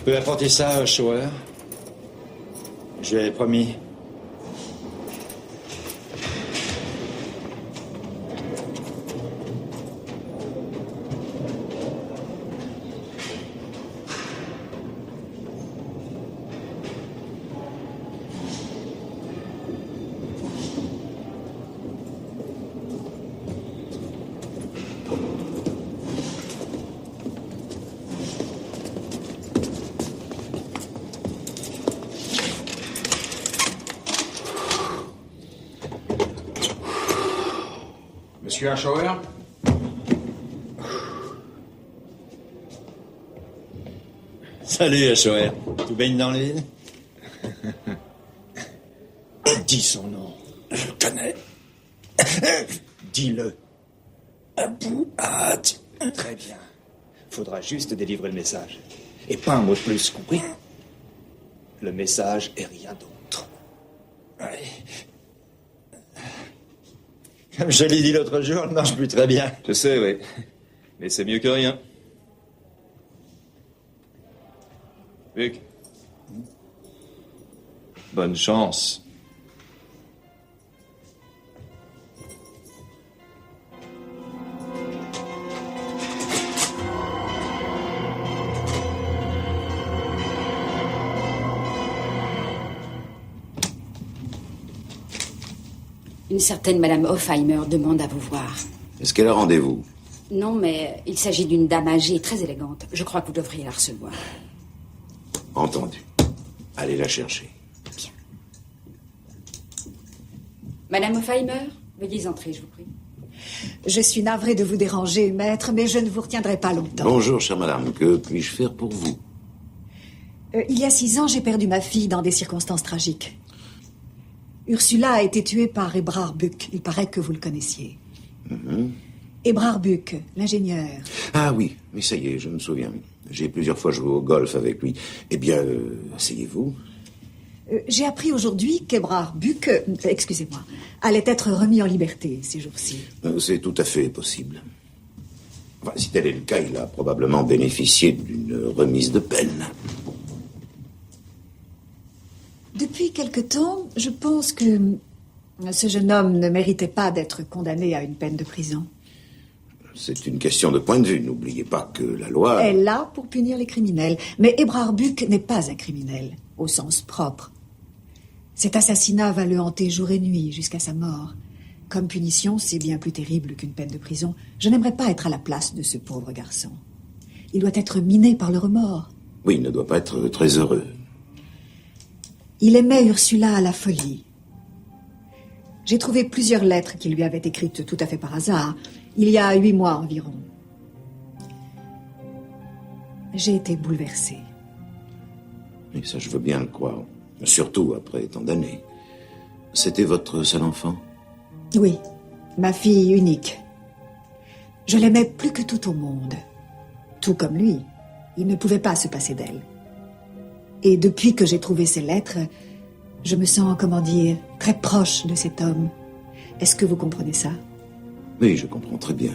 Tu peux apporter ça, Shower? Je l'ai promis. Monsieur Shower? Salut, Shower. Tu baignes dans l'île? Dis son nom. Je le connais. Dis-le. Abou Had. Très bien. Faudra juste délivrer le message. Et pas un mot de plus, compris? Le message et rien d'autre. Allez. Comme je l'ai dit l'autre jour, elle marche plus très bien. Je sais, oui. Mais c'est mieux que rien. Buck. Bonne chance. Une certaine Madame Hofheimer demande à vous voir. Est-ce qu'elle a rendez-vous? Non, mais il s'agit d'une dame âgée et très élégante. Je crois que vous devriez la recevoir. Entendu. Allez la chercher. Bien. Madame Hofheimer, veuillez entrer, je vous prie. Je suis navrée de vous déranger, maître, mais je ne vous retiendrai pas longtemps. Bonjour, chère madame. Que puis-je faire pour vous? Il y a 6 ans, j'ai perdu ma fille dans des circonstances tragiques. Ursula a été tuée par Ebrard Buck. Il paraît que vous le connaissiez. Ebrard Buck, l'ingénieur. Ah oui, mais ça y est, je me souviens. J'ai plusieurs fois joué au golf avec lui. Eh bien, asseyez-vous. J'ai appris aujourd'hui qu'Ebrard Buck, excusez-moi, allait être remis en liberté ces jours-ci. C'est tout à fait possible. Enfin, si tel est le cas, il a probablement bénéficié d'une remise de peine. Depuis quelque temps, je pense que ce jeune homme ne méritait pas d'être condamné à une peine de prison. C'est une question de point de vue. N'oubliez pas que la loi... Elle est là pour punir les criminels. Mais Ebrard Buck n'est pas un criminel, au sens propre. Cet assassinat va le hanter jour et nuit jusqu'à sa mort. Comme punition, c'est bien plus terrible qu'une peine de prison. Je n'aimerais pas être à la place de ce pauvre garçon. Il doit être miné par le remords. Oui, il ne doit pas être très heureux. Il aimait Ursula à la folie. J'ai trouvé plusieurs lettres qu'il lui avait écrites tout à fait par hasard, il y a 8 mois environ. J'ai été bouleversée. Et ça, je veux bien le croire. Surtout après tant d'années. C'était votre seul enfant? Oui, ma fille unique. Je l'aimais plus que tout au monde. Tout comme lui. Il ne pouvait pas se passer d'elle. Et depuis que j'ai trouvé ces lettres, je me sens, comment dire, très proche de cet homme. Est-ce que vous comprenez ça? Oui, je comprends très bien.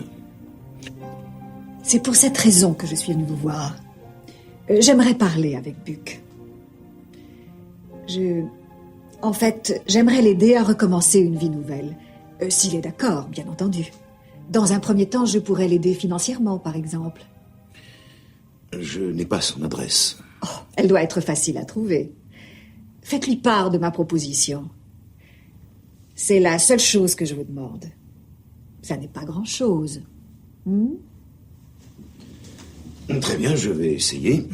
C'est pour cette raison que je suis venue vous voir. J'aimerais parler avec Buck. En fait, j'aimerais l'aider à recommencer une vie nouvelle. S'il est d'accord, bien entendu. Dans un premier temps, je pourrais l'aider financièrement, par exemple. Je n'ai pas son adresse. Oh, elle doit être facile à trouver. Faites-lui part de ma proposition. C'est la seule chose que je vous demande. Ça n'est pas grand-chose. Très bien, je vais essayer.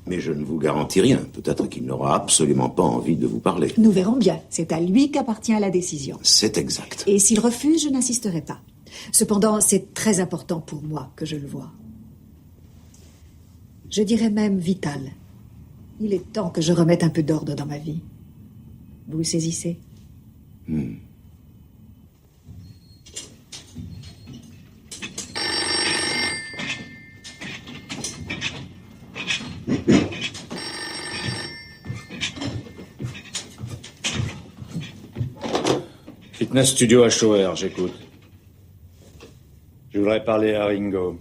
Mais je ne vous garantis rien. Peut-être qu'il n'aura absolument pas envie de vous parler. Nous verrons bien. C'est à lui qu'appartient la décision. C'est exact. Et s'il refuse, je n'insisterai pas. Cependant, c'est très important pour moi que je le voie. Je dirais même vital. Il est temps que je remette un peu d'ordre dans ma vie. Vous le saisissez? Fitness Studio à Shower, j'écoute. Je voudrais parler à Ringo.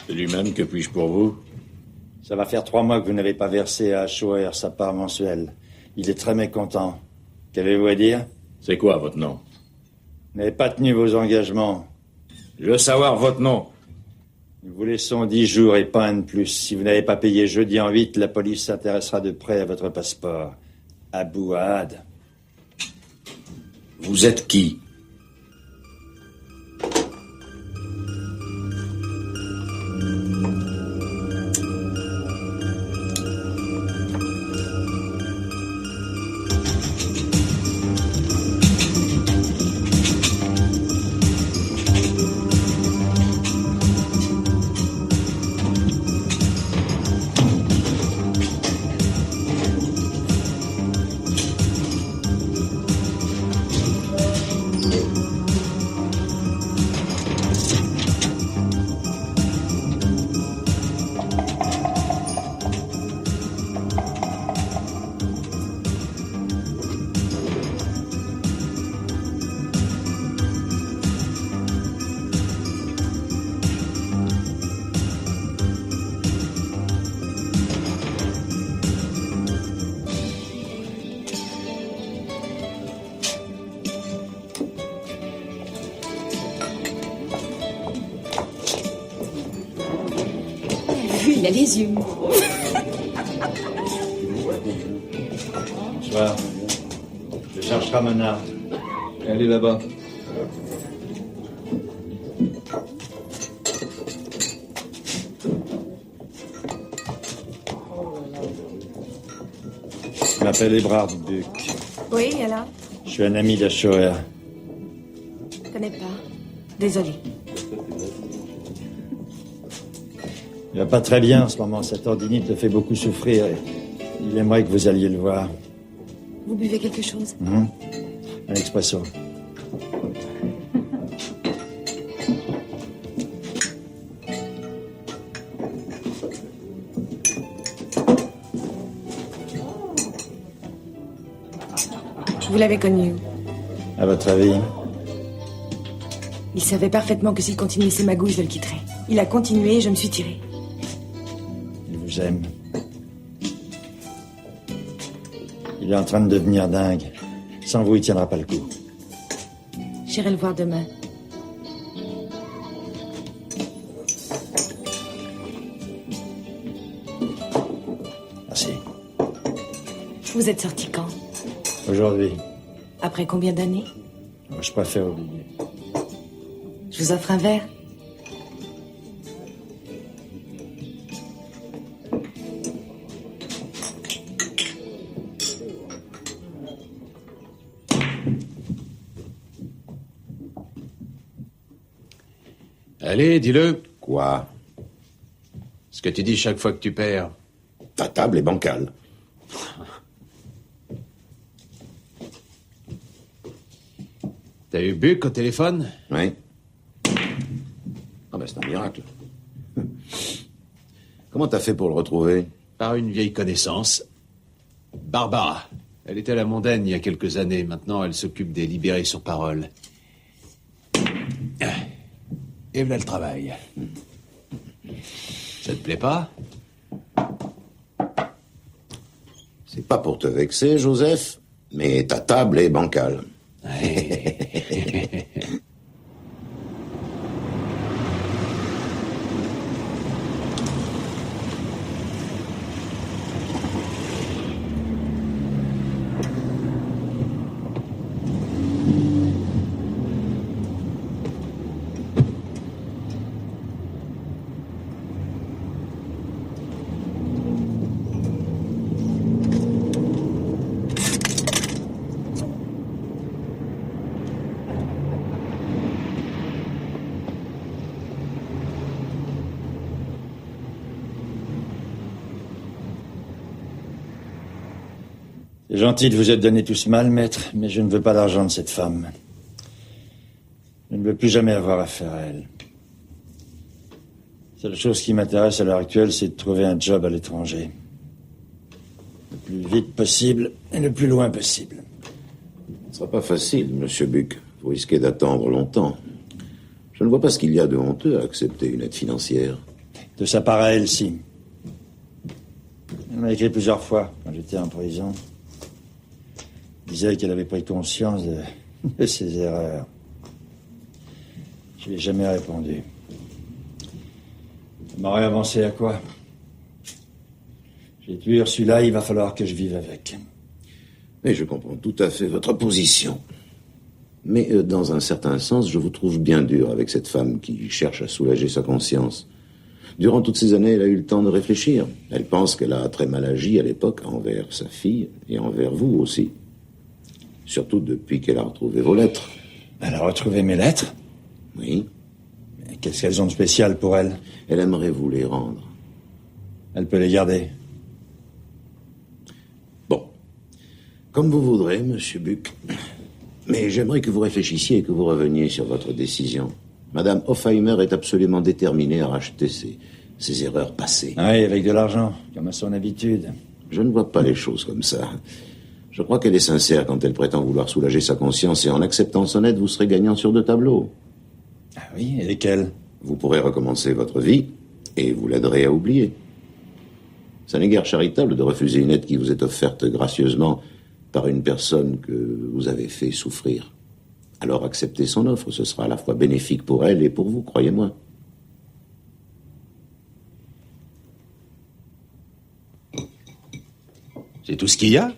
C'est lui-même, que puis-je pour vous? Ça va faire 3 mois que vous n'avez pas versé à Schauer sa part mensuelle. Il est très mécontent. Qu'avez-vous à dire? C'est quoi votre nom? Vous n'avez pas tenu vos engagements. Je veux savoir votre nom. Nous vous laissons 10 jours et pas un de plus. Si vous n'avez pas payé jeudi en 8, la police s'intéressera de près à votre passeport. Abou Ahad. Vous êtes qui? Il a les yeux mauves. Bonsoir. Je cherche Ramona. Elle est là-bas. Je m'appelle Ebrard Buck. Oui, alors? Je suis un ami de Schauer. Je connais pas. Désolé. Il va pas très bien en ce moment. Cette tendinite le fait beaucoup souffrir. Il aimerait que vous alliez le voir. Vous buvez quelque chose? Un expresso. Vous l'avez connu. À votre avis? Il savait parfaitement que s'il continuait ses magouilles, je le quitterais. Il a continué et je me suis tirée. Il vous aime. Il est en train de devenir dingue. Sans vous, il tiendra pas le coup. J'irai le voir demain. Merci. Vous êtes sorti quand? Aujourd'hui. Après combien d'années? Je préfère oublier. Je vous offre un verre. Allez, dis-le. Quoi? Ce que tu dis chaque fois que tu perds. Ta table est bancale. T'as eu Buck au téléphone? Oui. Ah ben c'est un miracle. Comment t'as fait pour le retrouver? Par une vieille connaissance. Barbara. Elle était à la mondaine il y a quelques années. Maintenant, elle s'occupe des libérés sur parole. Et voilà le travail. Ça te plaît pas? C'est pas pour te vexer, Joseph, mais ta table est bancale. C'est gentil de vous être donné tout ce mal, maître, mais je ne veux pas l'argent de cette femme. Je ne veux plus jamais avoir affaire à elle. La seule chose qui m'intéresse à l'heure actuelle, c'est de trouver un job à l'étranger. Le plus vite possible et le plus loin possible. Ce sera pas facile, monsieur Buck. Vous risquez d'attendre longtemps. Je ne vois pas ce qu'il y a de honteux à accepter une aide financière. De sa part à elle, si. Elle m'a écrit plusieurs fois quand j'étais en prison. Elle disait qu'elle avait pris conscience de ses erreurs. Je lui ai jamais répondu. Elle m'aurait avancé à quoi? J'ai tué Ursula, il va falloir que je vive avec. Mais je comprends tout à fait votre position. Mais dans un certain sens, je vous trouve bien dur avec cette femme qui cherche à soulager sa conscience. Durant toutes ces années, elle a eu le temps de réfléchir. Elle pense qu'elle a très mal agi à l'époque envers sa fille et envers vous aussi. Surtout depuis qu'elle a retrouvé vos lettres. Elle a retrouvé mes lettres? Oui. Mais qu'est-ce qu'elles ont de spécial pour elle? Elle aimerait vous les rendre. Elle peut les garder. Bon. Comme vous voudrez, monsieur Buck. Mais j'aimerais que vous réfléchissiez et que vous reveniez sur votre décision. Madame Hofheimer est absolument déterminée à racheter ses erreurs passées. Ah oui, avec de l'argent, comme à son habitude. Je ne vois pas les choses comme ça. Je crois qu'elle est sincère quand elle prétend vouloir soulager sa conscience et en acceptant son aide, vous serez gagnant sur 2 tableaux. Ah oui, et lesquels? Vous pourrez recommencer votre vie et vous l'aiderez à oublier. Ça n'est guère charitable de refuser une aide qui vous est offerte gracieusement par une personne que vous avez fait souffrir. Alors acceptez son offre, ce sera à la fois bénéfique pour elle et pour vous, croyez-moi. C'est tout ce qu'il y a?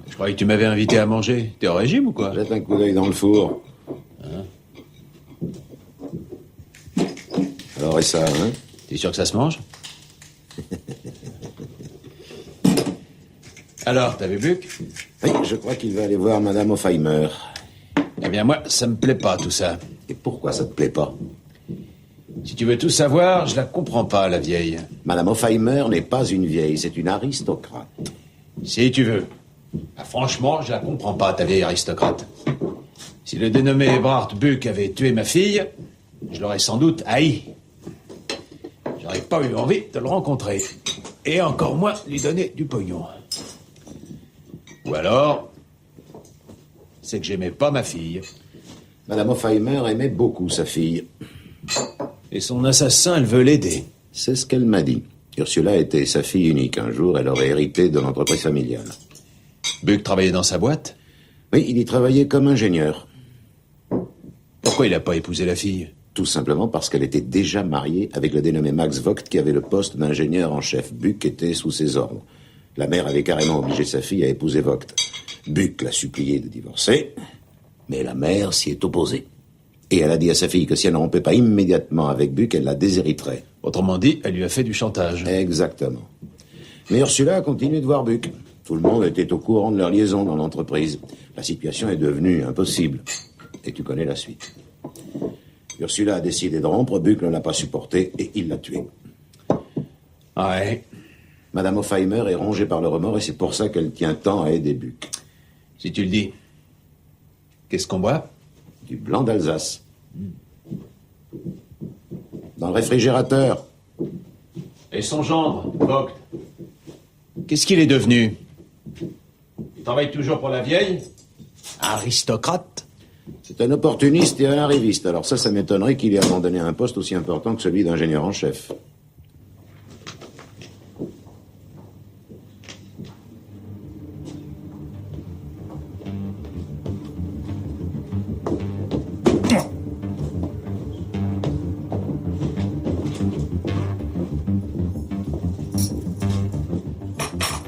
Je croyais que tu m'avais invité à manger. T'es au régime ou quoi? Jette un coup d'œil dans le four. Hein? Alors, et ça, hein? T'es sûr que ça se mange? Alors, t'as vu Buck? Oui, je crois qu'il va aller voir Madame Hofheimer. Eh bien, moi, ça me plaît pas, tout ça. Et pourquoi ça te plaît pas? Si tu veux tout savoir, je la comprends pas, la vieille. Madame Hofheimer n'est pas une vieille, c'est une aristocrate. Si tu veux. Ah, franchement, je la comprends pas, ta vieille aristocrate. Si le dénommé Ebrard Buck avait tué ma fille, je l'aurais sans doute haï. J'aurais pas eu envie de le rencontrer. Et encore moins lui donner du pognon. Ou alors, c'est que j'aimais pas ma fille. Madame Hofheimer aimait beaucoup sa fille. Et son assassin, elle veut l'aider. C'est ce qu'elle m'a dit. Ursula était sa fille unique. Un jour, elle aurait hérité de l'entreprise familiale. Buck travaillait dans sa boîte? Oui, il y travaillait comme ingénieur. Pourquoi il a pas épousé la fille? Tout simplement parce qu'elle était déjà mariée avec le dénommé Max Vogt qui avait le poste d'ingénieur en chef. Buck était sous ses ordres. La mère avait carrément obligé sa fille à épouser Vogt. Buck l'a supplié de divorcer, mais la mère s'y est opposée. Et elle a dit à sa fille que si elle ne rompait pas immédiatement avec Buck, elle la déshériterait. Autrement dit, elle lui a fait du chantage. Exactement. Mais Ursula a continué de voir Buck. Tout le monde était au courant de leur liaison dans l'entreprise. La situation est devenue impossible. Et tu connais la suite. Ursula a décidé de rompre, Buck ne l'a pas supporté et il l'a tué. Ouais. Madame Hofheimer est rongée par le remords et c'est pour ça qu'elle tient tant à aider Buck. Si tu le dis. Qu'est-ce qu'on boit? Du blanc d'Alsace. Dans le réfrigérateur. Et son gendre, Vogt? Qu'est-ce qu'il est devenu? Il travaille toujours pour la vieille? Aristocrate? C'est un opportuniste et un arriviste. Alors ça m'étonnerait qu'il ait abandonné un poste aussi important que celui d'ingénieur en chef.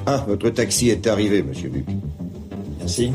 Ah, votre taxi est arrivé, monsieur Buck. Merci.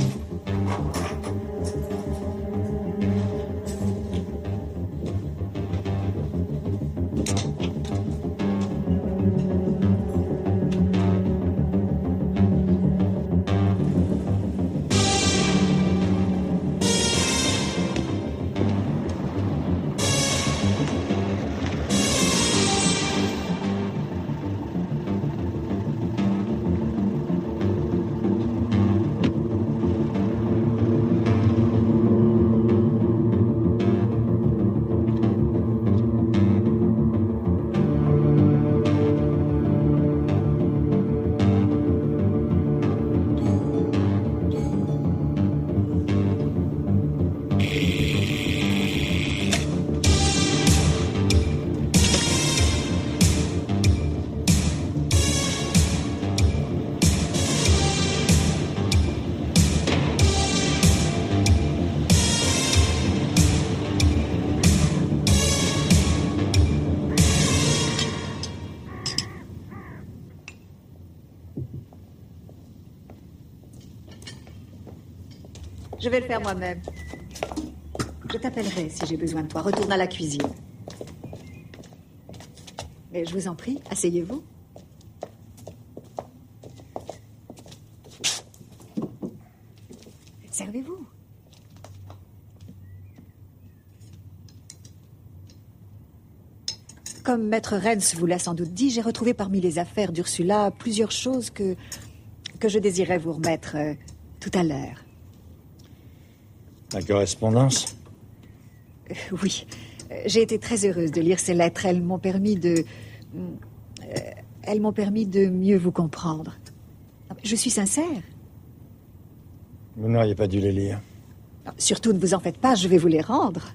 Je vais le faire moi-même. Je t'appellerai si j'ai besoin de toi. Retourne à la cuisine. Mais je vous en prie, asseyez-vous. Servez-vous. Comme Maître Renz vous l'a sans doute dit, j'ai retrouvé parmi les affaires d'Ursula plusieurs choses que je désirais vous remettre tout à l'heure. La correspondance? Oui. J'ai été très heureuse de lire ces lettres. Elles m'ont permis de mieux vous comprendre. Je suis sincère. Vous n'auriez pas dû les lire. Surtout, ne vous en faites pas, je vais vous les rendre.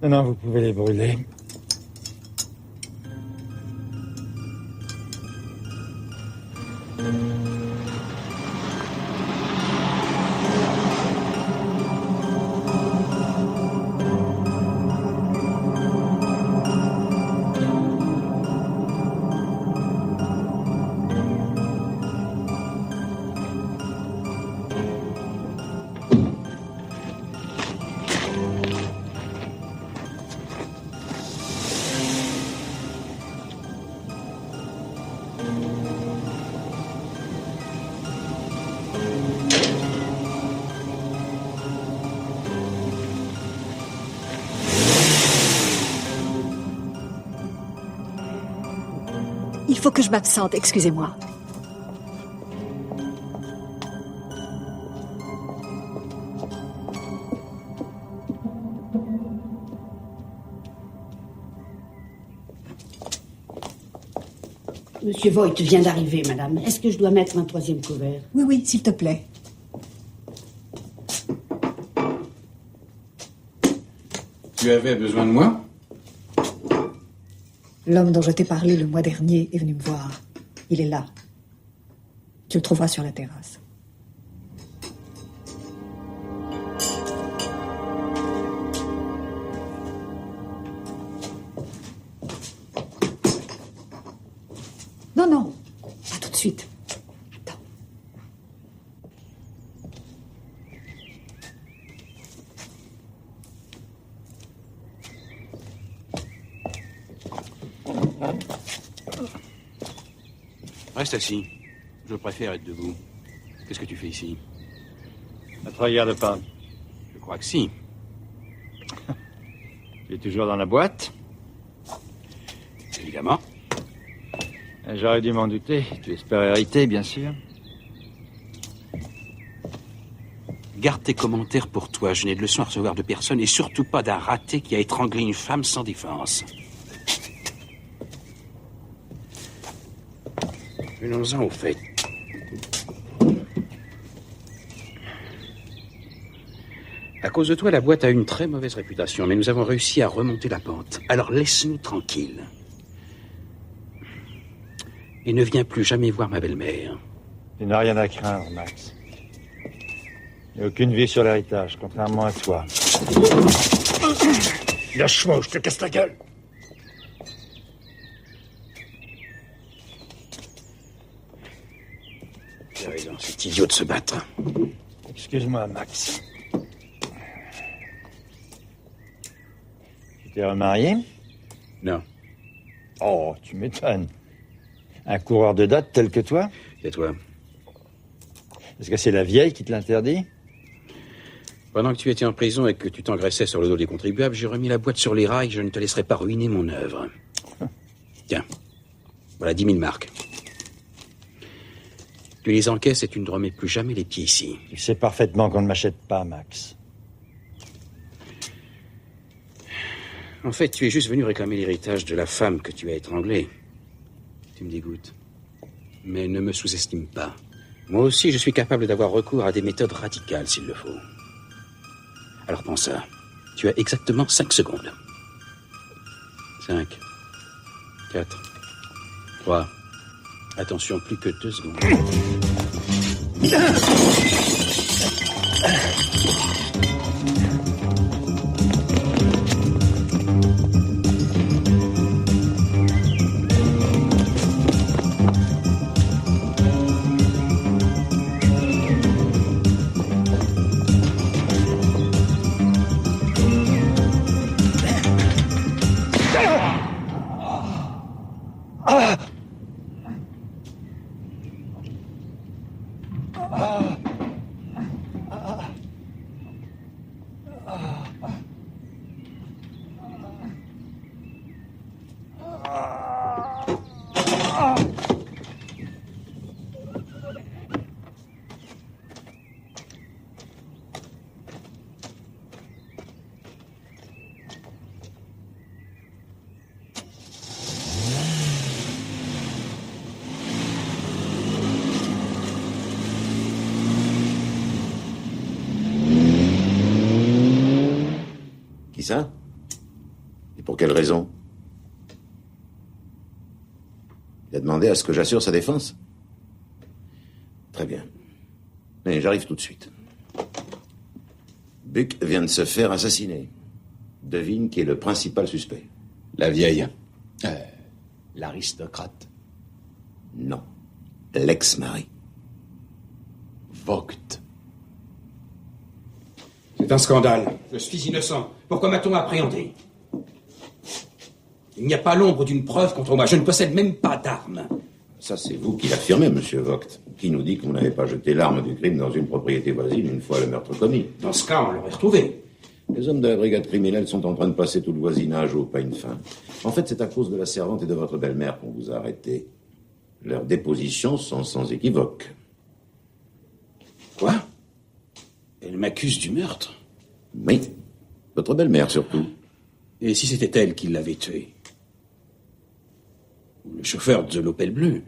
Non, vous pouvez les brûler. Il faut que je m'absente, excusez-moi. Monsieur Voigt vient d'arriver, madame. Est-ce que je dois mettre un troisième couvert? Oui, oui, s'il te plaît. Tu avais besoin de moi? L'homme dont je t'ai parlé le mois dernier est venu me voir. Il est là. Tu le trouveras sur la terrasse. Non, non. Pas tout de suite. Attends. Reste assis. Je préfère être debout. Qu'est-ce que tu fais ici? Ne te regarde pas. Je crois que si. Tu es toujours dans la boîte? Évidemment. J'aurais dû m'en douter. Tu espères hériter, bien sûr. Garde tes commentaires pour toi. Je n'ai de leçons à recevoir de personne et surtout pas d'un raté qui a étranglé une femme sans défense. Venons-en au fait. À cause de toi, la boîte a une très mauvaise réputation, mais nous avons réussi à remonter la pente. Alors laisse-nous tranquilles. Et ne viens plus jamais voir ma belle-mère. Tu n'as rien à craindre, Max. Il n'y a aucune vie sur l'héritage, contrairement à toi. Lâche-moi ou je te casse la gueule. Tu as raison, c'est idiot de se battre. Excuse-moi, Max. Tu t'es remarié? Non. Oh, tu m'étonnes. Un coureur de date tel que toi? Et toi? Est-ce que c'est la vieille qui te l'interdit? Pendant que tu étais en prison et que tu t'engraissais sur le dos des contribuables, j'ai remis la boîte sur les rails, je ne te laisserai pas ruiner mon œuvre. Tiens, voilà 10 000 marques. Tu les encaisses et tu ne remets plus jamais les pieds ici. Tu sais parfaitement qu'on ne m'achète pas, Max. En fait, tu es juste venu réclamer l'héritage de la femme que tu as étranglée. Tu me dégoûtes. Mais ne me sous-estime pas. Moi aussi, je suis capable d'avoir recours à des méthodes radicales s'il le faut. Alors pense ça. Tu as exactement 5 secondes. 5, 4, 3. Attention, plus que 2 secondes. Qui ça? Et pour quelle raison? Il a demandé à ce que j'assure sa défense? Très bien. Mais j'arrive tout de suite. Buck vient de se faire assassiner. Devine qui est le principal suspect. La vieille. L'aristocrate. Non. L'ex-mari. Vogt. C'est un scandale. Je suis innocent. Pourquoi m'a-t-on appréhendé? Il n'y a pas l'ombre d'une preuve contre moi. Je ne possède même pas d'armes. Ça, c'est vous qui l'affirmez, monsieur Vogt. Qui nous dit que vous n'avez pas jeté l'arme du crime dans une propriété voisine une fois le meurtre commis? Dans ce cas, on l'aurait retrouvé. Les hommes de la brigade criminelle sont en train de passer tout le voisinage au peigne fin. En fait, c'est à cause de la servante et de votre belle-mère qu'on vous a arrêté. Leurs dépositions sont sans équivoque. Quoi? Elle m'accuse du meurtre? Oui. Votre belle-mère, surtout. Et si c'était elle qui l'avait tué? Ou le chauffeur de l'Opel bleu?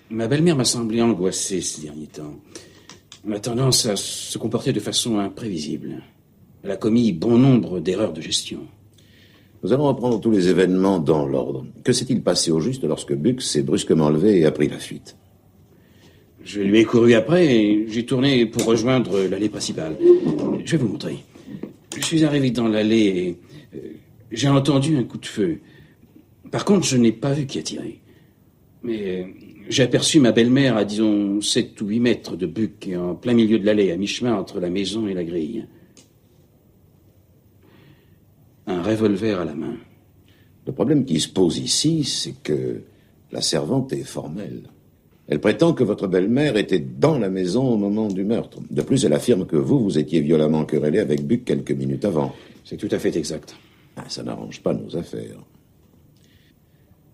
Ma belle-mère m'a semblé angoissée ces derniers temps. Elle a tendance à se comporter de façon imprévisible. Elle a commis bon nombre d'erreurs de gestion. Nous allons reprendre tous les événements dans l'ordre. Que s'est-il passé au juste lorsque Buck s'est brusquement levé et a pris la fuite? Je lui ai couru après et j'ai tourné pour rejoindre l'allée principale. Je vais vous montrer. Je suis arrivé dans l'allée et j'ai entendu un coup de feu. Par contre, je n'ai pas vu qui a tiré. Mais j'ai aperçu ma belle-mère à, disons, 7 ou 8 mètres de Buck, en plein milieu de l'allée, à mi-chemin entre la maison et la grille. Un revolver à la main. Le problème qui se pose ici, c'est que la servante est formelle. Elle prétend que votre belle-mère était dans la maison au moment du meurtre. De plus, elle affirme que vous étiez violemment querellé avec Buck quelques minutes avant. C'est tout à fait exact. Ça n'arrange pas nos affaires.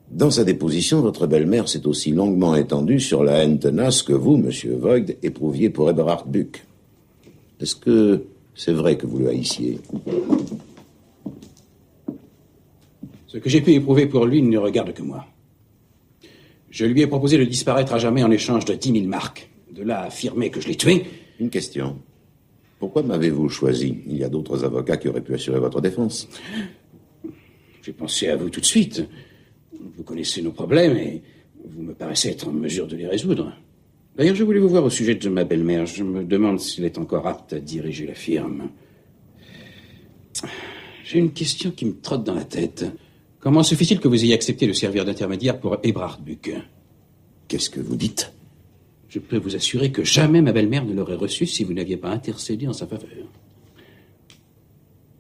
Dans sa déposition, votre belle-mère s'est aussi longuement étendue sur la haine tenace que vous, monsieur Vogt, éprouviez pour Eberhard Buck. Est-ce que c'est vrai que vous le haissiez? Ce que j'ai pu éprouver pour lui ne regarde que moi. Je lui ai proposé de disparaître à jamais en échange de 10 000 marks. De là à affirmer que je l'ai tué. Une question. Pourquoi m'avez-vous choisi? Il y a d'autres avocats qui auraient pu assurer votre défense. J'ai pensé à vous tout de suite. Vous connaissez nos problèmes et vous me paraissez être en mesure de les résoudre. D'ailleurs, je voulais vous voir au sujet de ma belle-mère. Je me demande s'il est encore apte à diriger la firme. J'ai une question qui me trotte dans la tête. Comment se fait-il que vous ayez accepté de servir d'intermédiaire pour Eberhard Buck? Qu'est-ce que vous dites? Je peux vous assurer que jamais ma belle-mère ne l'aurait reçu si vous n'aviez pas intercédé en sa faveur.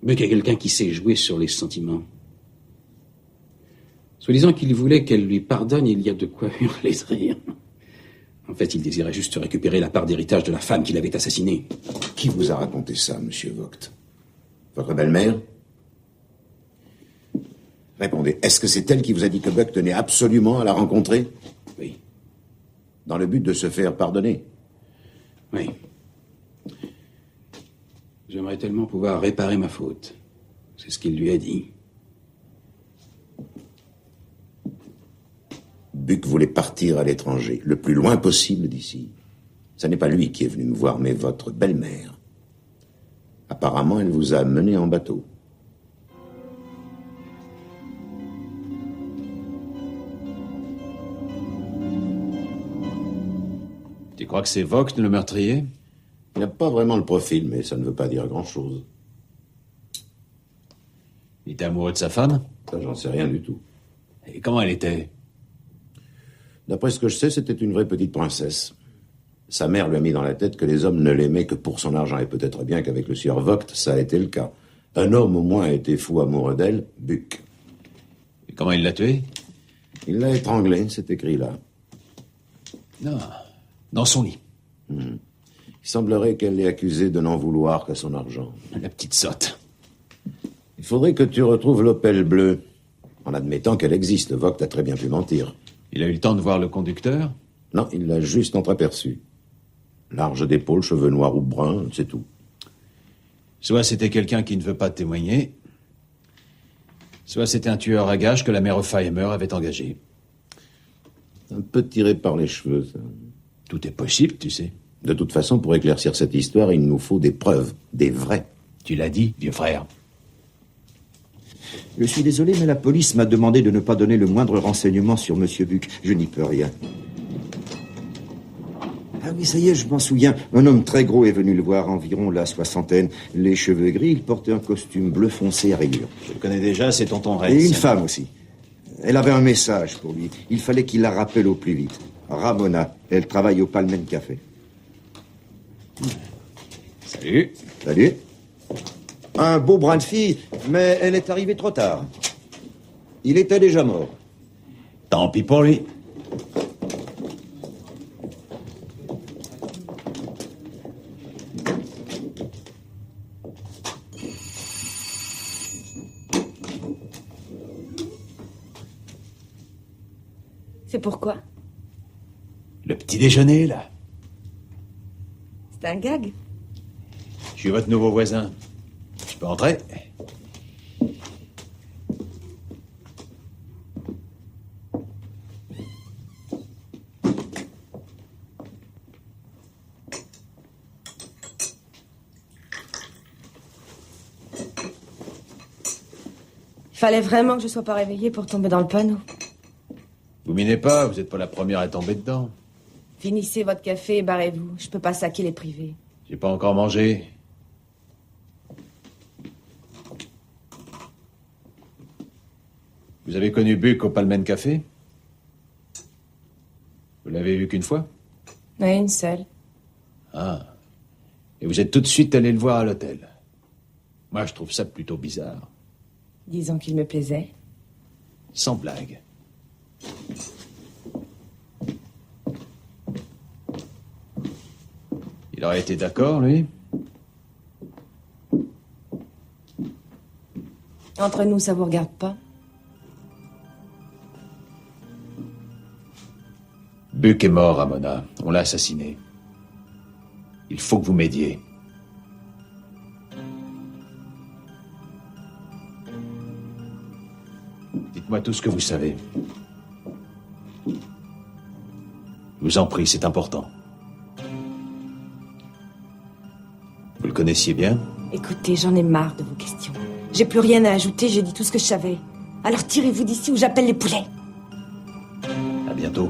Buck est quelqu'un qui sait jouer sur les sentiments. Soi-disant qu'il voulait qu'elle lui pardonne, il y a de quoi hurler de rire. En fait, il désirait juste récupérer la part d'héritage de la femme qu'il avait assassinée. Qui vous a raconté ça, monsieur Vogt? Votre belle-mère? Répondez, est-ce que c'est elle qui vous a dit que Buck tenait absolument à la rencontrer? Oui. Dans le but de se faire pardonner? Oui. J'aimerais tellement pouvoir réparer ma faute. C'est ce qu'il lui a dit. Buck voulait partir à l'étranger, le plus loin possible d'ici. Ce n'est pas lui qui est venu me voir, mais votre belle-mère. Apparemment, elle vous a mené en bateau. Tu crois que c'est Vogt, le meurtrier? Il n'a pas vraiment le profil, mais ça ne veut pas dire grand-chose. Il était amoureux de sa femme? Ça, j'en sais rien du tout. Et comment elle était? D'après ce que je sais, c'était une vraie petite princesse. Sa mère lui a mis dans la tête que les hommes ne l'aimaient que pour son argent, et peut-être bien qu'avec le sieur Vogt, ça a été le cas. Un homme, au moins, a été fou amoureux d'elle, Buck. Et Comment il l'a tué? Il l'a étranglé, c'est écrit là. Non, dans son lit. Il semblerait qu'elle l'ait accusé de n'en vouloir qu'à son argent. La petite sotte. Il faudrait que tu retrouves l'Opel bleu. En admettant qu'elle existe, Vogt a très bien pu mentir. Il a eu le temps de voir le conducteur? Non, il l'a juste entreaperçu. Large d'épaule, cheveux noirs ou bruns, c'est tout. Soit c'était quelqu'un qui ne veut pas témoigner, soit c'était un tueur à gages que la mère Oppenheimer avait engagé. Un peu tiré par les cheveux, ça. Tout est possible, tu sais. De toute façon, pour éclaircir cette histoire, il nous faut des preuves, des vraies. Tu l'as dit, vieux frère. Je suis désolé, mais la police m'a demandé de ne pas donner le moindre renseignement sur Monsieur Buck. Je n'y peux rien. Ah oui, ça y est, je m'en souviens. Un homme très gros est venu le voir, environ la soixantaine. Les cheveux gris, il portait un costume bleu foncé à rayures. Je le connais déjà, c'est tonton Renz. Et une femme aussi. Elle avait un message pour lui. Il fallait qu'il la rappelle au plus vite. Ramona, elle travaille au Palmen Café. Salut. Salut. Un beau brin de fille, mais elle est arrivée trop tard. Il était déjà mort. Tant pis pour lui. C'est pourquoi? Le petit déjeuner, là. C'est un gag? Je suis votre nouveau voisin. Je peux entrer? Il fallait vraiment que je sois pas réveillée pour tomber dans le panneau. Vous minez pas, vous n'êtes pas la première à tomber dedans. Finissez votre café et barrez-vous. Je peux pas saquer les privés. J'ai pas encore mangé. Vous avez connu Buck au Palmen Café? Vous l'avez vu qu'une fois? Oui, une seule. Ah. Et vous êtes tout de suite allé le voir à l'hôtel. Moi, je trouve ça plutôt bizarre. Disons qu'il me plaisait. Sans blague. Il aurait été d'accord, lui? Entre nous, ça vous regarde pas? Buck est mort, Ramona. On l'a assassiné. Il faut que vous m'aidiez. Dites-moi tout ce que vous savez. Je vous en prie, c'est important. Vous le connaissiez bien? Écoutez, j'en ai marre de vos questions. J'ai plus rien à ajouter, j'ai dit tout ce que je savais. Alors tirez-vous d'ici ou j'appelle les poulets. À bientôt.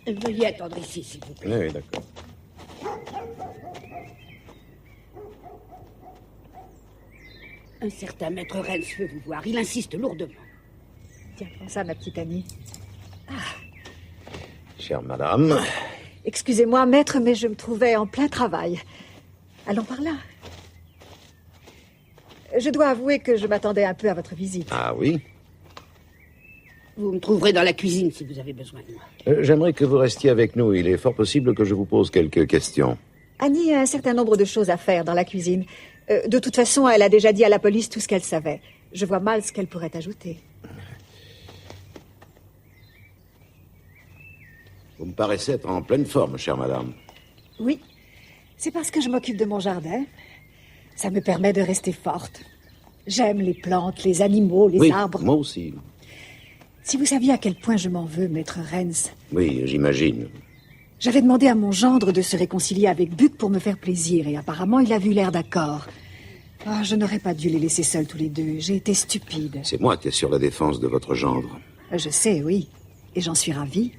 Veuillez attendre ici, s'il vous plaît. Oui, d'accord. Un certain maître Renz veut vous voir. Il insiste lourdement. Tiens, prends ça, ma petite amie. Chère madame. Excusez-moi, maître, mais je me trouvais en plein travail. Allons par là. Je dois avouer que je m'attendais un peu à votre visite. Ah oui? Vous me trouverez dans la cuisine si vous avez besoin de moi. J'aimerais que vous restiez avec nous. Il est fort possible que je vous pose quelques questions. Annie a un certain nombre de choses à faire dans la cuisine. De toute façon, elle a déjà dit à la police tout ce qu'elle savait. Je vois mal ce qu'elle pourrait ajouter. Vous me paraissez être en pleine forme, chère madame. Oui, c'est parce que je m'occupe de mon jardin. Ça me permet de rester forte. J'aime les plantes, les animaux, les arbres. Moi aussi. Si vous saviez à quel point je m'en veux, maître Renz. Oui, j'imagine. J'avais demandé à mon gendre de se réconcilier avec Buck pour me faire plaisir, et apparemment il a vu l'air d'accord. Ah, je n'aurais pas dû les laisser seuls tous les deux. J'ai été stupide. C'est moi qui est sur la défense de votre gendre. Je sais, oui. Et j'en suis ravie.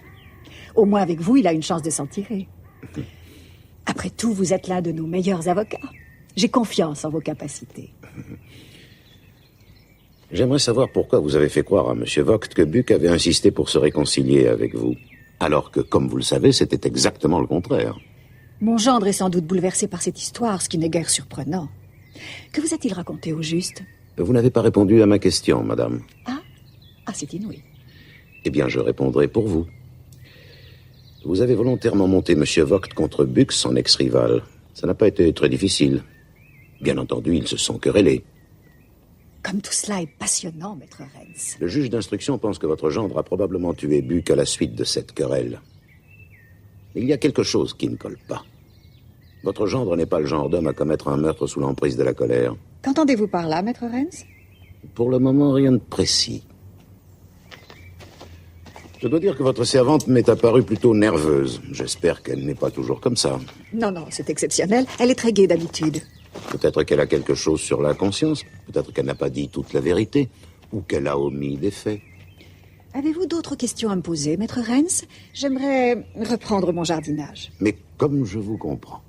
Au moins avec vous, il a une chance de s'en tirer. Après tout, vous êtes l'un de nos meilleurs avocats. J'ai confiance en vos capacités. J'aimerais savoir pourquoi vous avez fait croire à M. Vogt que Buck avait insisté pour se réconcilier avec vous, alors que, comme vous le savez, c'était exactement le contraire. Mon gendre est sans doute bouleversé par cette histoire, ce qui n'est guère surprenant. Que vous a-t-il raconté au juste? Vous n'avez pas répondu à ma question, madame. Ah, c'est inouï. Eh bien, je répondrai pour vous. Vous avez volontairement monté M. Vogt contre Buck, son ex-rival. Ça n'a pas été très difficile. Bien entendu, ils se sont querellés. Comme tout cela est passionnant, maître Renz. Le juge d'instruction pense que votre gendre a probablement tué Buck à la suite de cette querelle. Il y a quelque chose qui ne colle pas. Votre gendre n'est pas le genre d'homme à commettre un meurtre sous l'emprise de la colère. Qu'entendez-vous par là, maître Renz? Pour le moment, rien de précis. Je dois dire que votre servante m'est apparue plutôt nerveuse. J'espère qu'elle n'est pas toujours comme ça. Non, c'est exceptionnel. Elle est très gaie d'habitude. Peut-être qu'elle a quelque chose sur la conscience. Peut-être qu'elle n'a pas dit toute la vérité. Ou qu'elle a omis des faits. Avez-vous d'autres questions à me poser, maître Renz? J'aimerais reprendre mon jardinage. Mais comme je vous comprends.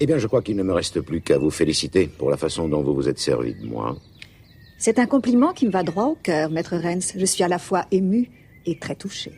Eh bien, je crois qu'il ne me reste plus qu'à vous féliciter pour la façon dont vous vous êtes servi de moi. C'est un compliment qui me va droit au cœur, maître Renz. Je suis à la fois ému et très touché.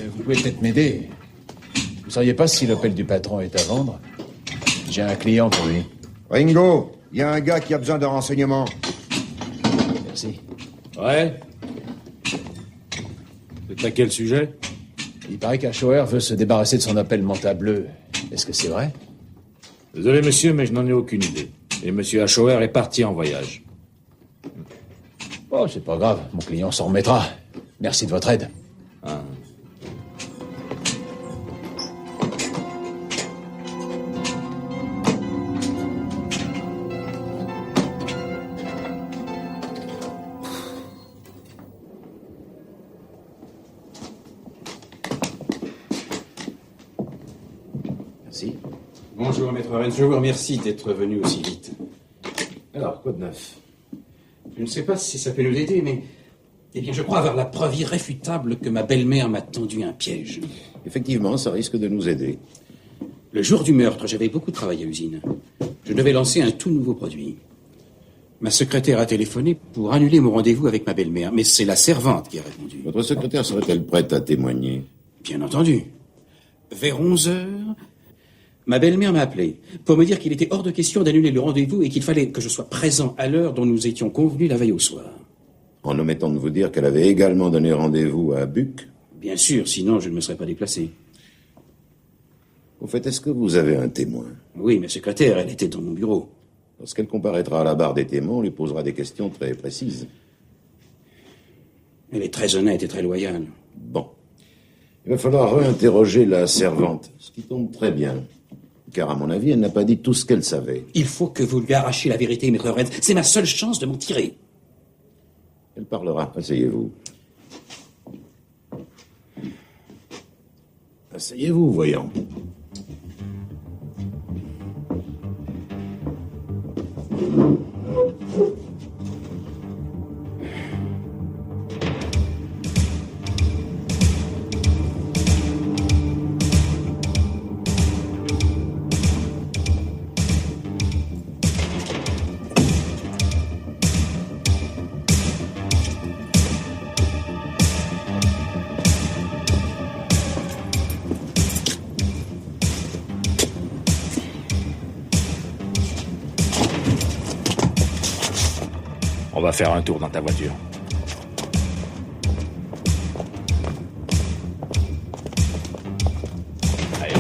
Vous pouvez peut-être m'aider. Vous sauriez pas si l'Opel du patron est à vendre? J'ai un client pour lui. Ringo, il y a un gars qui a besoin de renseignements. Merci. Ouais. C'est à quel sujet? Il paraît qu'Achoer veut se débarrasser de son Opel Manta Bleu. Est-ce que c'est vrai? Désolé, monsieur, mais je n'en ai aucune idée. Et monsieur Achoer est parti en voyage. Oh, c'est pas grave. Mon client s'en remettra. Merci de votre aide. Ah. Merci. Bonjour, maître Renz. Je vous remercie d'être venu aussi vite. Alors, quoi de neuf? Je ne sais pas si ça peut nous aider, mais... Eh bien, je crois avoir la preuve irréfutable que ma belle-mère m'a tendu un piège. Effectivement, ça risque de nous aider. Le jour du meurtre, j'avais beaucoup travaillé à l'usine. Je devais lancer un tout nouveau produit. Ma secrétaire a téléphoné pour annuler mon rendez-vous avec ma belle-mère, mais c'est la servante qui a répondu. Votre secrétaire serait-elle prête à témoigner? Bien entendu. Vers 11 heures, ma belle-mère m'a appelé pour me dire qu'il était hors de question d'annuler le rendez-vous et qu'il fallait que je sois présent à l'heure dont nous étions convenus la veille au soir. En omettant de vous dire qu'elle avait également donné rendez-vous à Buck? Bien sûr, sinon je ne me serais pas déplacé. Au fait, est-ce que vous avez un témoin? Oui, ma secrétaire, elle était dans mon bureau. Lorsqu'elle comparaîtra à la barre des témoins, on lui posera des questions très précises. Elle est très honnête et très loyale. Bon. Il va falloir réinterroger la servante, ce qui tombe très bien. Car, à mon avis, elle n'a pas dit tout ce qu'elle savait. Il faut que vous lui arrachiez la vérité, maître Renz. C'est ma seule chance de m'en tirer. Elle parlera. Asseyez-vous. Asseyez-vous, voyons. On va faire un tour dans ta voiture. Allez.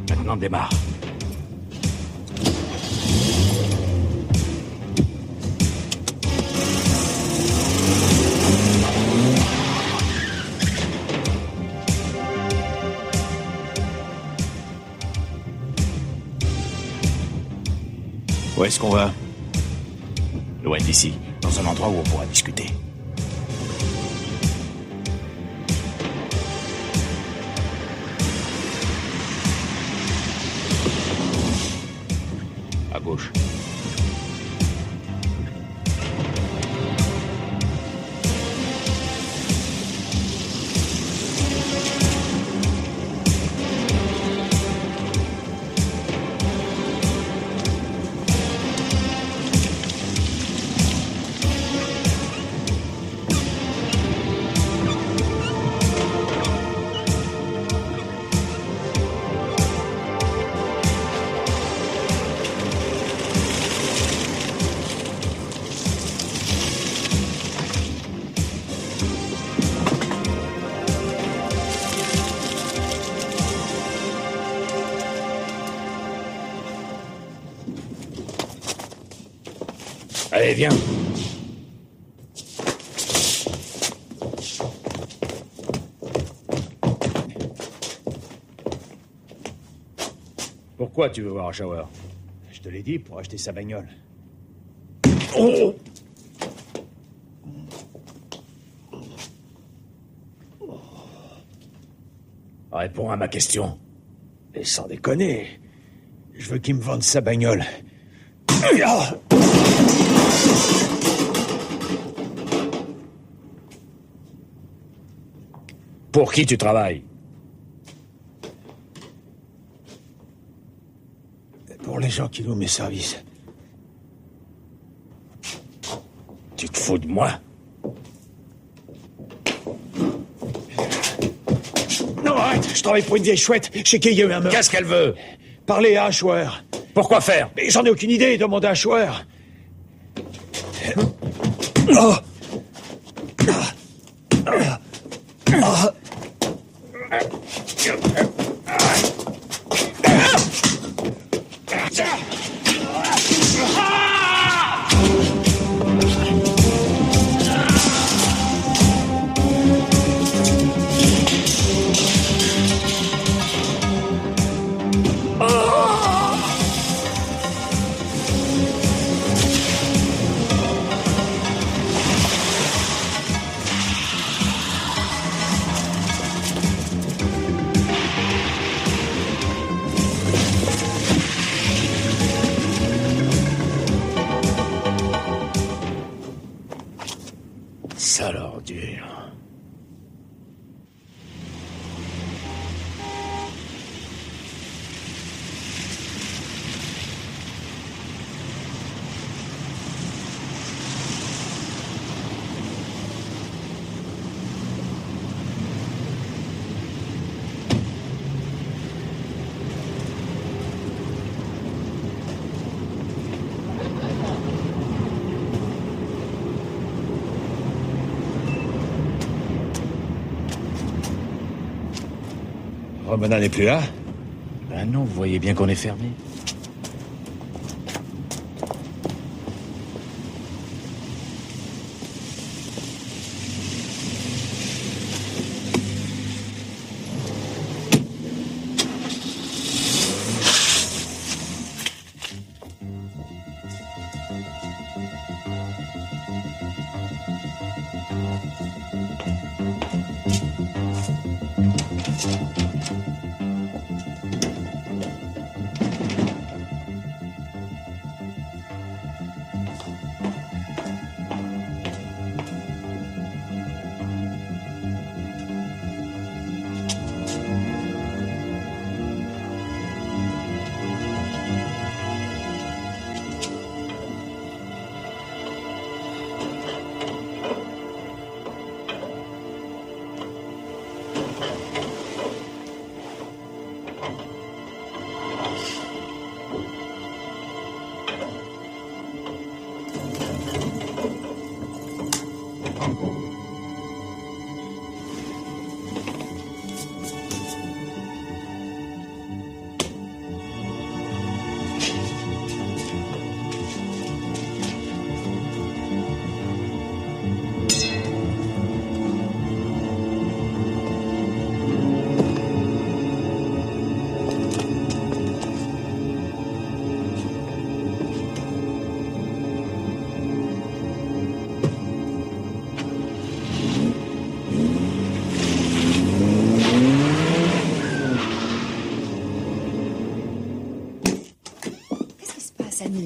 Maintenant, démarre. est-ce qu'on va? Loin d'ici, dans un endroit où on pourra discuter. À gauche. Allez, viens. Pourquoi tu veux voir Ashauer? Je te l'ai dit, pour acheter sa bagnole. Oh! Réponds à ma question. Et sans déconner, je veux qu'il me vende sa bagnole. Pour qui tu travailles? Pour les gens qui louent mes services. Tu te fous de moi? Non, arrête! Je travaille pour une vieille chouette chez qui il y a eu un meurtre. Qu'est-ce qu'elle veut? Parler à Ashauer. Pourquoi faire? Mais j'en ai aucune idée, demande à Ashauer. Oh! Sale ordure. Romana n'est plus là? Ben non, vous voyez bien qu'on est fermé.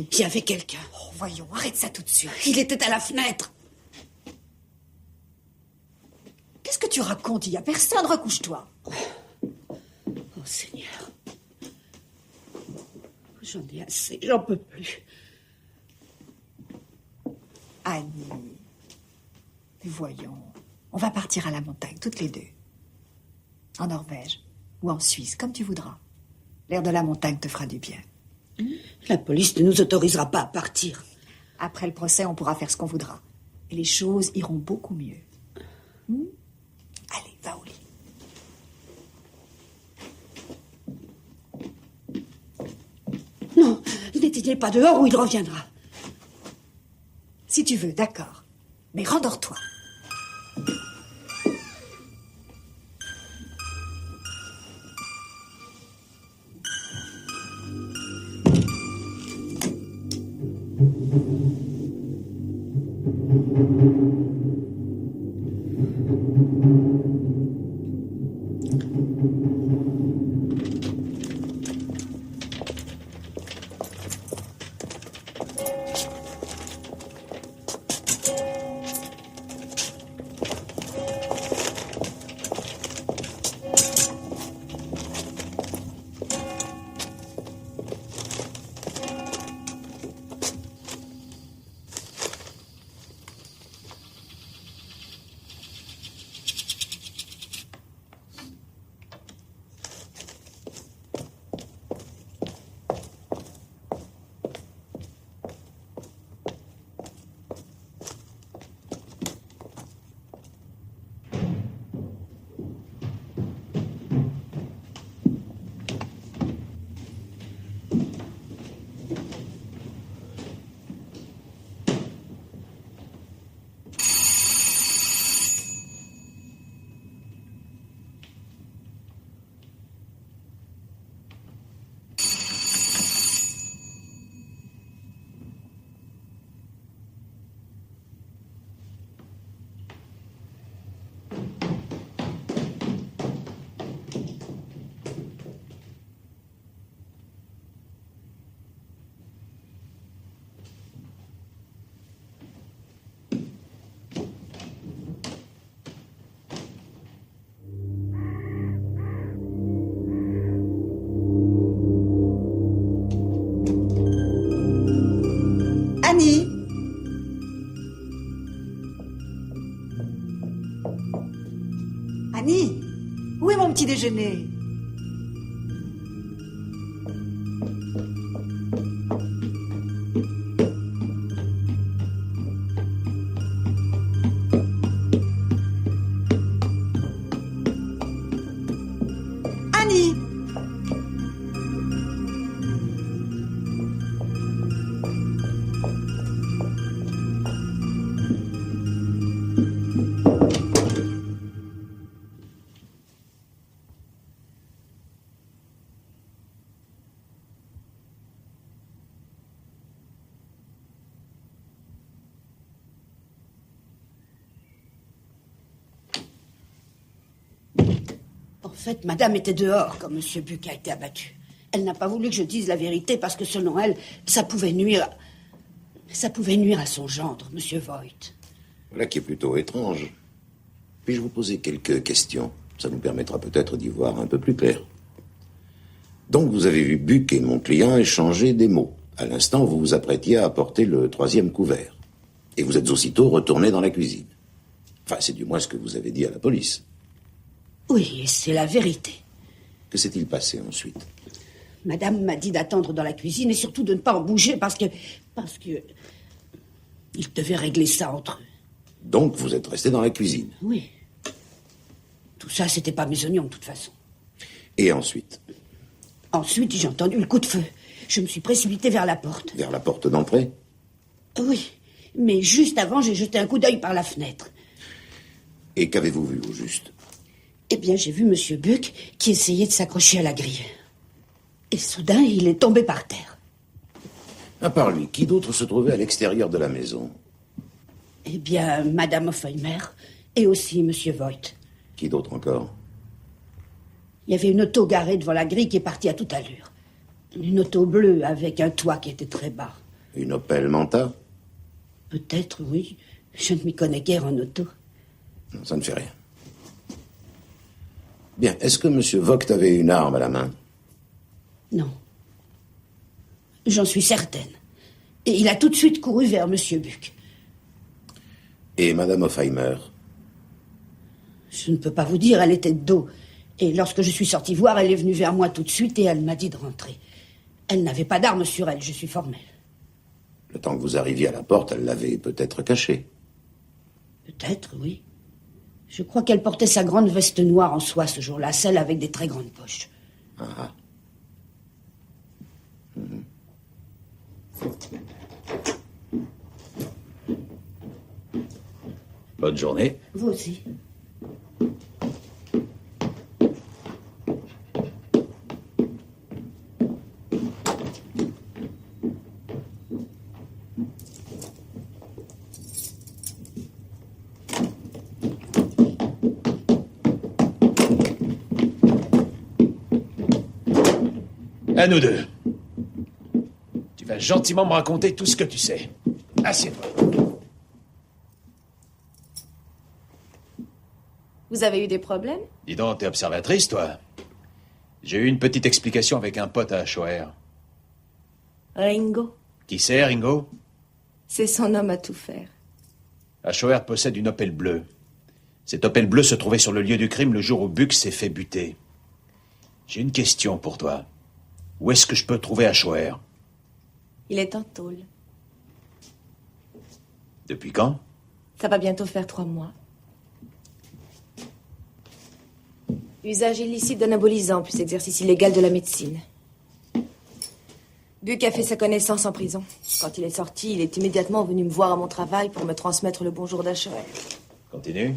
Annie. Il y avait quelqu'un. Oh, voyons, arrête ça tout de suite. Il était à la fenêtre. Qu'est-ce que tu racontes? Il n'y a personne, recouche-toi. Oh, Seigneur. J'en ai assez, j'en peux plus. Annie, voyons, on va partir à la montagne, toutes les deux. En Norvège ou en Suisse, comme tu voudras. L'air de la montagne te fera du bien. La police ne nous autorisera pas à partir. Après le procès, on pourra faire ce qu'on voudra. Et les choses iront beaucoup mieux. Allez, va au lit. Non, n'éteignez pas dehors ou il reviendra. Si tu veux, d'accord. Mais rendors-toi. Annie! Annie, où est mon petit déjeuner? Annie! En fait, madame était dehors quand monsieur Buck a été abattu. Elle n'a pas voulu que je dise la vérité parce que selon elle, ça pouvait nuire à son gendre, monsieur Voigt. Voilà qui est plutôt étrange. Puis-je vous poser quelques questions? Ça nous permettra peut-être d'y voir un peu plus clair. Donc vous avez vu Buck et mon client échanger des mots. À l'instant, vous vous apprêtiez à apporter le 3e couvert. Et vous êtes aussitôt retourné dans la cuisine. Enfin, c'est du moins ce que vous avez dit à la police. Oui, et c'est la vérité. Que s'est-il passé ensuite? Madame m'a dit d'attendre dans la cuisine et surtout de ne pas en bouger parce que... Ils devaient régler ça entre eux. Donc vous êtes resté dans la cuisine? Oui. Tout ça, c'était pas mes oignons, de toute façon. Et ensuite? Ensuite, j'ai entendu le coup de feu. Je me suis précipitée vers la porte. Vers la porte d'entrée? Oui, mais juste avant, j'ai jeté un coup d'œil par la fenêtre. Et qu'avez-vous vu au juste? Eh bien, j'ai vu monsieur Buck qui essayait de s'accrocher à la grille. Et soudain, il est tombé par terre. À part lui, qui d'autre se trouvait à l'extérieur de la maison? Eh bien, madame Hoffheimer et aussi monsieur Voigt. Qui d'autre encore? Il y avait une auto garée devant la grille qui est partie à toute allure. Une auto bleue avec un toit qui était très bas. Une Opel Manta? Peut-être, oui. Je ne m'y connais guère en auto. Non, ça ne fait rien. Bien, est-ce que M. Vogt avait une arme à la main? Non. J'en suis certaine. Et il a tout de suite couru vers M. Buck. Et Mme Hofheimer? Je ne peux pas vous dire, elle était de dos. Et lorsque je suis sorti voir, elle est venue vers moi tout de suite et elle m'a dit de rentrer. Elle n'avait pas d'arme sur elle, je suis formelle. Le temps que vous arriviez à la porte, elle l'avait peut-être cachée. Peut-être, oui. Je crois qu'elle portait sa grande veste noire en soie ce jour-là, celle avec des très grandes poches. Ah. Bonne journée. Vous aussi. À nous deux. Tu vas gentiment me raconter tout ce que tu sais. Assieds-toi. Vous avez eu des problèmes? Dis donc, t'es observatrice, toi. J'ai eu une petite explication avec un pote à Achoer. Ringo? Qui c'est, Ringo? C'est son homme à tout faire. Achoer possède une Opel bleue. Cette Opel bleue se trouvait sur le lieu du crime le jour où Buck s'est fait buter. J'ai une question pour toi. Où est-ce que je peux trouver Achoer? Il est en tôle. Depuis quand? Ça va bientôt faire 3 mois. Usage illicite d'anabolisants, plus exercice illégal de la médecine. Buck a fait sa connaissance en prison. Quand il est sorti, il est immédiatement venu me voir à mon travail pour me transmettre le bonjour d'Achoer. Continue.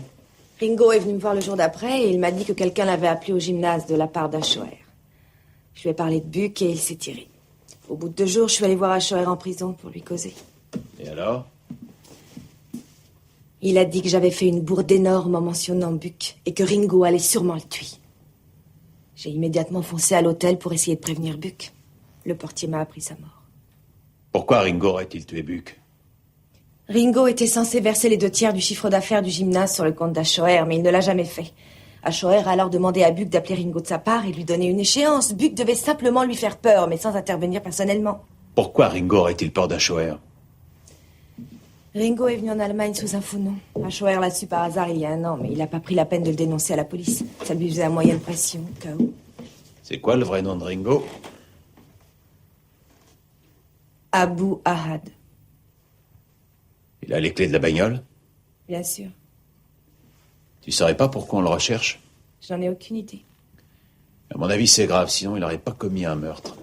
Ringo est venu me voir le jour d'après et il m'a dit que quelqu'un l'avait appelé au gymnase de la part d'Achoer. Je lui ai parlé de Buck et il s'est tiré. Au bout de 2 jours, je suis allée voir Achoer en prison pour lui causer. Et alors? Il a dit que j'avais fait une bourde énorme en mentionnant Buck et que Ringo allait sûrement le tuer. J'ai immédiatement foncé à l'hôtel pour essayer de prévenir Buck. Le portier m'a appris sa mort. Pourquoi Ringo aurait-il tué Buck? Ringo était censé verser les 2 tiers du chiffre d'affaires du gymnase sur le compte d'Achoer, mais il ne l'a jamais fait. Achoer a alors demandé à Buck d'appeler Ringo de sa part et lui donner une échéance. Buck devait simplement lui faire peur, mais sans intervenir personnellement. Pourquoi Ringo aurait-il peur d'Achoer? Ringo est venu en Allemagne sous un faux nom. Achoer l'a su par hasard il y a 1 an, mais il n'a pas pris la peine de le dénoncer à la police. Ça lui faisait un moyen de pression, au cas où. C'est quoi le vrai nom de Ringo? Abu Ahad. Il a les clés de la bagnole? Bien sûr. Tu saurais pas pourquoi on le recherche? Je n'en ai aucune idée. À mon avis, c'est grave, sinon il n'aurait pas commis un meurtre.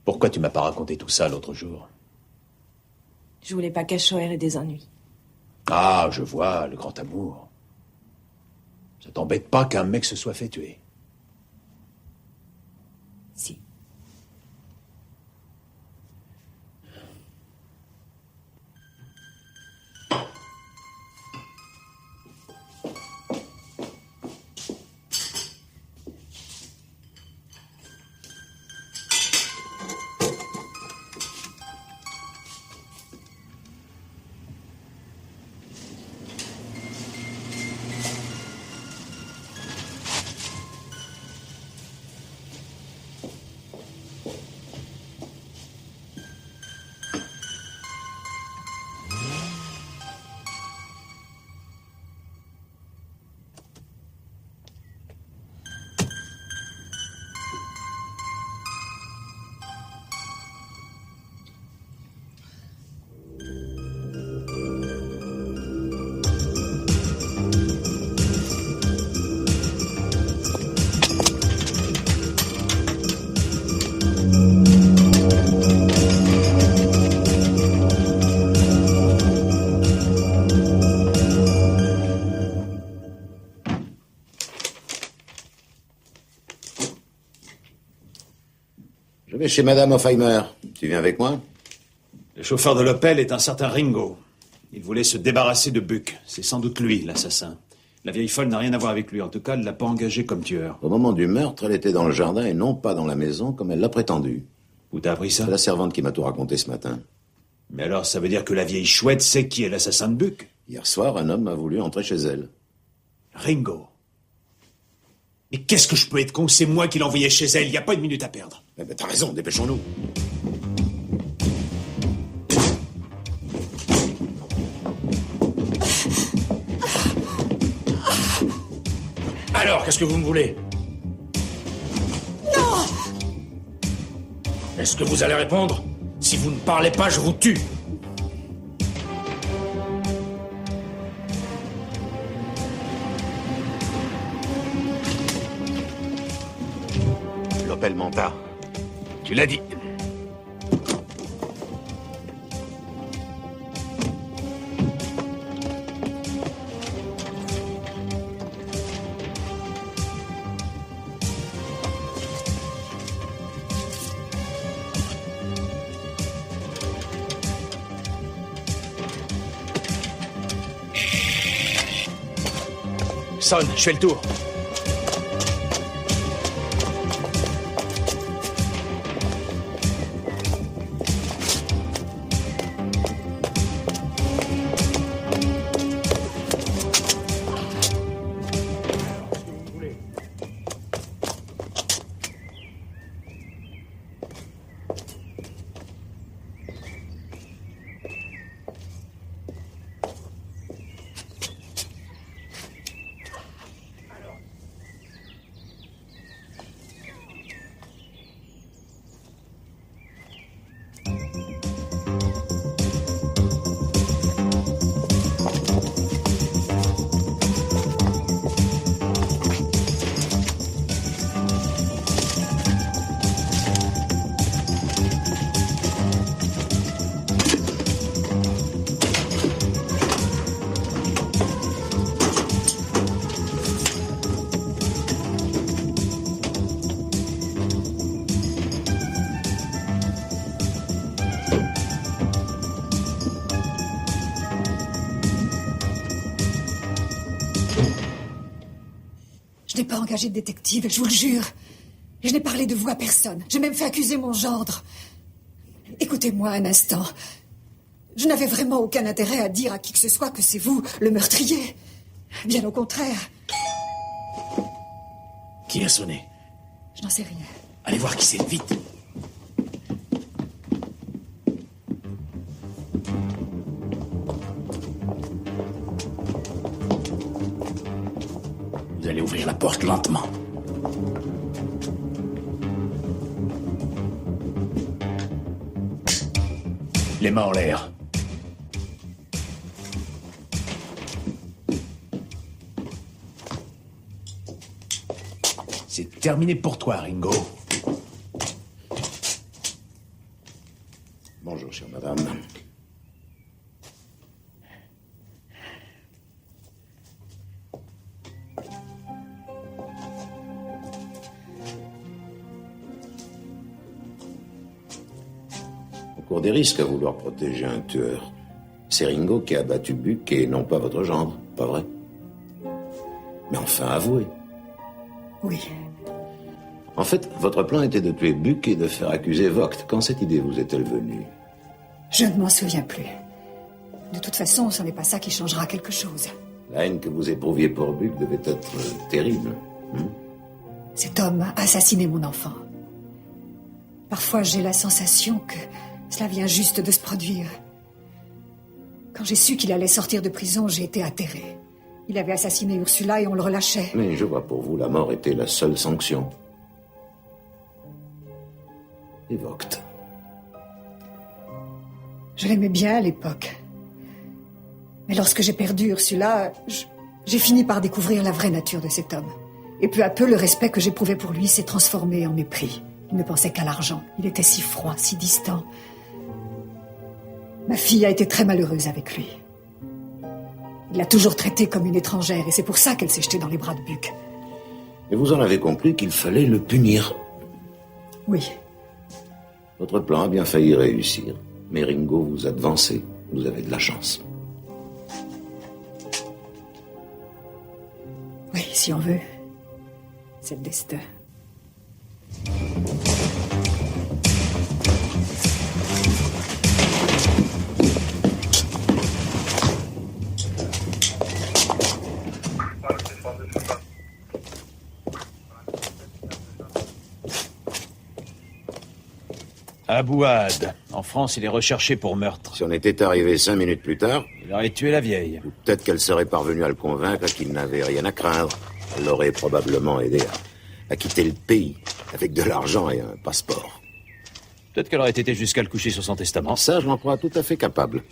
Pourquoi tu m'as pas raconté tout ça l'autre jour? Je voulais pas qu'Achoer ait des ennuis. Ah, je vois, le grand amour. Ça t'embête pas qu'un mec se soit fait tuer? Si. Je vais chez Madame Hofheimer. Tu viens avec moi? Le chauffeur de l'Opel est un certain Ringo. Il voulait se débarrasser de Buck. C'est sans doute lui, l'assassin. La vieille folle n'a rien à voir avec lui. En tout cas, elle ne l'a pas engagé comme tueur. Au moment du meurtre, elle était dans le jardin et non pas dans la maison comme elle l'a prétendu. Où t'as appris ça? C'est la servante qui m'a tout raconté ce matin. Mais alors, ça veut dire que la vieille chouette sait qui est l'assassin de Buck? Hier soir, un homme a voulu entrer chez elle. Ringo. Mais qu'est-ce que je peux être con? C'est moi qui l'ai envoyé chez elle. Il n'y a pas une minute à perdre. Eh ben, t'as raison, dépêchons-nous. Alors, qu'est-ce que vous me voulez? Non! Est-ce que vous allez répondre? Si vous ne parlez pas, je vous tue. L'Opel Manta. Tu l'as dit. Sonne, je fais le tour. Je n'ai pas engagé de détective, je vous le jure. Je n'ai parlé de vous à personne. J'ai même fait accuser mon gendre. Écoutez-moi un instant. Je n'avais vraiment aucun intérêt à dire à qui que ce soit que c'est vous, le meurtrier. Bien au contraire. Qui a sonné? Je n'en sais rien. Allez voir qui c'est, vite. Vous allez ouvrir la porte lentement. Les mains en l'air. C'est terminé pour toi, Ringo. Bonjour, chère madame. On court des risques à vouloir protéger un tueur. C'est Ringo qui a abattu Buck et non pas votre gendre, pas vrai? Mais enfin, avouez. Oui. En fait, votre plan était de tuer Buck et de faire accuser Vogt. Quand cette idée vous est-elle venue? Je ne m'en souviens plus. De toute façon, ce n'est pas ça qui changera quelque chose. La haine que vous éprouviez pour Buck devait être terrible. Cet homme a assassiné mon enfant. Parfois, j'ai la sensation que cela vient juste de se produire. Quand j'ai su qu'il allait sortir de prison, j'ai été atterrée. Il avait assassiné Ursula et on le relâchait. Mais je vois pour vous, la mort était la seule sanction. Et Vogt. Je l'aimais bien à l'époque. Mais lorsque j'ai perdu Ursula, j'ai fini par découvrir la vraie nature de cet homme. Et peu à peu, le respect que j'éprouvais pour lui s'est transformé en mépris. Il ne pensait qu'à l'argent. Il était si froid, si distant. Ma fille a été très malheureuse avec lui. Il l'a toujours traitée comme une étrangère et c'est pour ça qu'elle s'est jetée dans les bras de Buck. Et vous en avez conclu qu'il fallait le punir. Oui. Votre plan a bien failli réussir. Mais Ringo vous a devancé. Vous avez de la chance. Oui, si on veut. C'est le destin. Abouad. En France, il est recherché pour meurtre. Si on était arrivé 5 minutes plus tard... Il aurait tué la vieille. Peut-être qu'elle serait parvenue à le convaincre qu'il n'avait rien à craindre. Elle l'aurait probablement aidé à quitter le pays, avec de l'argent et un passeport. Peut-être qu'elle aurait été jusqu'à le coucher sur son testament. Ça, je m'en crois tout à fait capable.